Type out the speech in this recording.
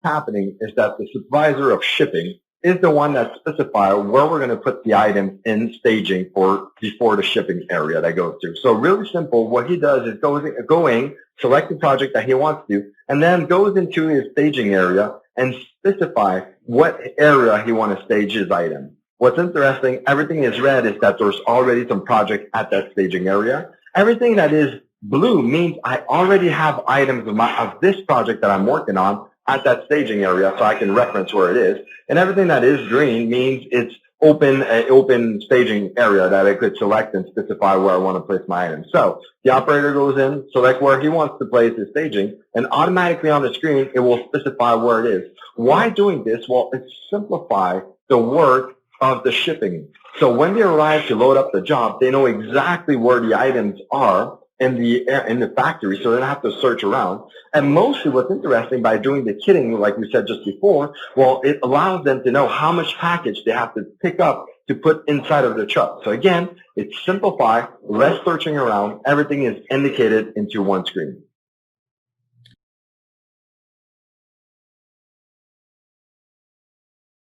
happening is that the supervisor of shipping is the one that specifies where we're going to put the items in staging for before the shipping area that goes through. So really simple, what he does is select the project that he wants to do, and then goes into his staging area and specify what area he wants to stage his item. What's interesting, everything is red is that there's already some project at that staging area. Everything that is blue means I already have items of this project that I'm working on at that staging area, so I can reference where it is. And everything that is green means it's open staging area that I could select and specify where I want to place my item. So the operator goes in, select where he wants to place his staging, and automatically on the screen, it will specify where it is. Why doing this? Well, it simplifies the work of the shipping. So when they arrive to load up the job, they know exactly where the items are in the factory, so they don't have to search around. And mostly what's interesting by doing the kitting, like we said just before, well, it allows them to know how much package they have to pick up to put inside of the truck. So again, it's simplified, less searching around, everything is indicated into one screen.